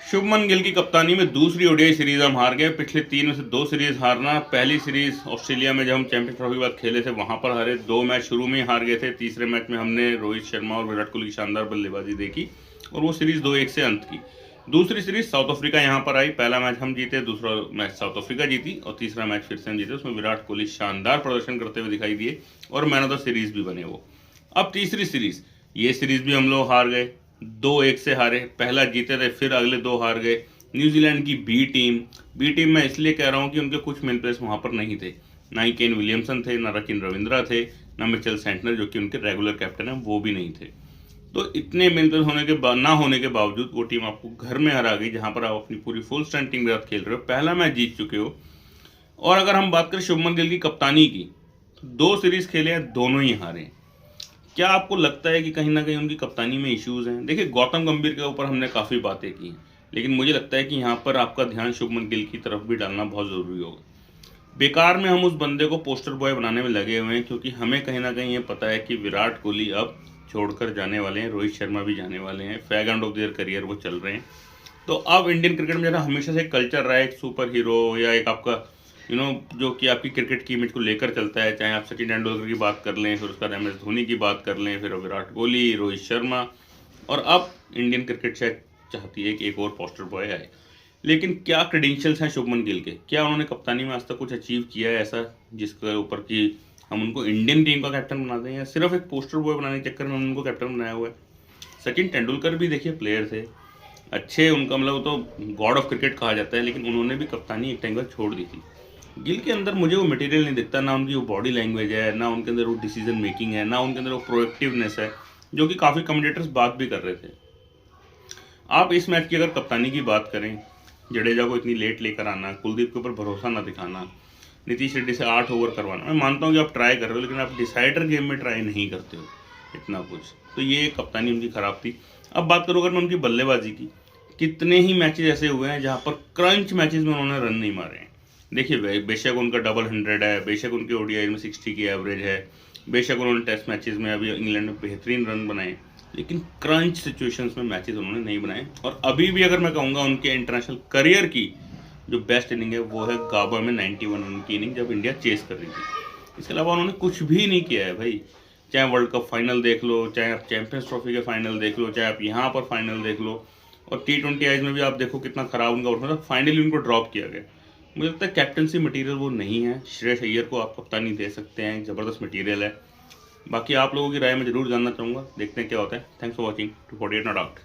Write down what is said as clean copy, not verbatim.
शुभमन गिल की कप्तानी में दूसरी ओडीआई सीरीज हम हार गए। पिछले 3 में से 2 सीरीज हारना। पहली सीरीज ऑस्ट्रेलिया में जब हम चैंपियंस ट्रॉफी के बाद खेले थे वहां पर हारे। 2 मैच शुरू में ही हार गए थे। तीसरे मैच में हमने रोहित शर्मा और विराट कोहली की शानदार बल्लेबाजी देखी और वो सीरीज 2-1 से अंत की। दूसरी सीरीज साउथ अफ्रीका यहाँ पर आई। पहला मैच हम जीते, दूसरा मैच साउथ अफ्रीका जीती और तीसरा मैच फिर से हम जीते। उसमें विराट कोहली शानदार प्रदर्शन करते हुए दिखाई दिए और मैन ऑफ द सीरीज भी बने वो। अब तीसरी सीरीज, ये सीरीज भी हम लोग हार गए, 2-1 से हारे। पहला जीते थे, फिर अगले 2 हार गए। न्यूजीलैंड की बी टीम मैं इसलिए कह रहा हूँ कि उनके कुछ मेन प्लेयर्स वहां पर नहीं थे। ना ही केन विलियमसन थे, ना रचिन रविंद्रा थे, ना मिचेल सेंटनर जो कि उनके रेगुलर कैप्टन हैं वो भी नहीं थे। तो इतने मेन प्लेयर्स ना होने के बावजूद वो टीम आपको घर में हरा गई, जहां पर आप अपनी पूरी फुल स्ट्रेंथ टीम के साथ खेल रहे हो, पहला मैच जीत चुके हो। और अगर हम बात करें शुभमन गिल की कप्तानी की, तो 2 सीरीज खेले हैं, दोनों ही हारे। क्या आपको लगता है कि कहीं ना कहीं उनकी कप्तानी में इश्यूज हैं? देखिए, गौतम गंभीर के ऊपर हमने काफ़ी बातें की हैं, लेकिन मुझे लगता है कि यहाँ पर आपका ध्यान शुभमन गिल की तरफ भी डालना बहुत ज़रूरी होगा। बेकार में हम उस बंदे को पोस्टर बॉय बनाने में लगे हुए हैं, क्योंकि हमें कहीं ना कहीं ये पता है कि विराट कोहली अब छोड़कर जाने वाले हैं, रोहित शर्मा भी जाने वाले हैं, fag end of their career वो चल रहे हैं। तो अब इंडियन क्रिकेट में जरा हमेशा से कल्चर रहा है एक सुपर हीरो या एक आपका जो कि आपकी क्रिकेट की इमेज को लेकर चलता है। चाहे आप सचिन तेंदुलकर की बात कर लें, फिर उसके बाद MS धोनी की बात कर लें, फिर विराट कोहली, रोहित शर्मा, और अब इंडियन क्रिकेट शायद चाहती है कि एक और पोस्टर बॉय आए। लेकिन क्या क्रेडेंशियल्स हैं शुभमन गिल के? क्या उन्होंने कप्तानी में आज तक कुछ अचीव किया है ऐसा जिसके ऊपर कि हम उनको इंडियन टीम का कैप्टन बना दें, या सिर्फ एक पोस्टर बॉय बनाने के चक्कर में उनको कैप्टन बनाया हुआ है? सचिन तेंदुलकर भी देखिए प्लेयर थे अच्छे, उनका मतलब तो गॉड ऑफ क्रिकेट कहा जाता है, लेकिन उन्होंने भी कप्तानी एक टाइम पर छोड़ दी थी। गिल के अंदर मुझे वो मटेरियल नहीं दिखता, ना उनकी वो बॉडी लैंग्वेज है, ना उनके अंदर वो डिसीजन मेकिंग है, ना उनके अंदर वो प्रोएक्टिवनेस है, जो कि काफ़ी कमेंटेटर्स बात भी कर रहे थे। आप इस मैच की अगर कप्तानी की बात करें, जडेजा को इतनी लेट लेकर आना, कुलदीप के ऊपर भरोसा ना दिखाना, नीतीश रेड्डी से 8 ओवर करवाना, मैं मानता हूँ कि आप ट्राई कर रहे हो, लेकिन आप डिसाइडर गेम में ट्राई नहीं करते हो इतना कुछ। तो ये कप्तानी उनकी खराब थी। अब बात करूँ अगर मैं उनकी बल्लेबाजी की, कितने ही मैचेस ऐसे हुए हैं जहाँ पर क्रंच मैचेस में उन्होंने रन नहीं मारे हैं। देखिए, बेशक उनका डबल 100 है, बेशक उनके ओडीआई में 60 की एवरेज है, बेशक उन्होंने टेस्ट मैचेस में अभी इंग्लैंड में बेहतरीन रन बनाए, लेकिन क्रंच सिचुएशंस में मैचेस उन्होंने नहीं बनाए। और अभी भी अगर मैं कहूँगा उनके इंटरनेशनल करियर की जो बेस्ट इनिंग है वो है गाबा में 91 रन की इनिंग, जब इंडिया चेस कर रही थी। इसके अलावा उन्होंने कुछ भी नहीं किया है भाई। चाहे वर्ल्ड कप फाइनल देख लो, चाहे आप चैंपियंस ट्रॉफी के फाइनल देख लो, चाहे आप यहाँ पर फाइनल देख लो, और T20 आईज में भी आप देखो कितना खराब उनका उठा था, फाइनली उनको ड्रॉप किया गया। मुझे लगता है कैप्टनसी मटेरियल वो नहीं है। श्रेयस अय्यर को आप कप्तानी दे सकते हैं, ज़बरदस्त मटेरियल है। बाकी आप लोगों की राय में जरूर जानना चाहूँगा, देखते हैं क्या होता है। Thanks for watching 248 not out.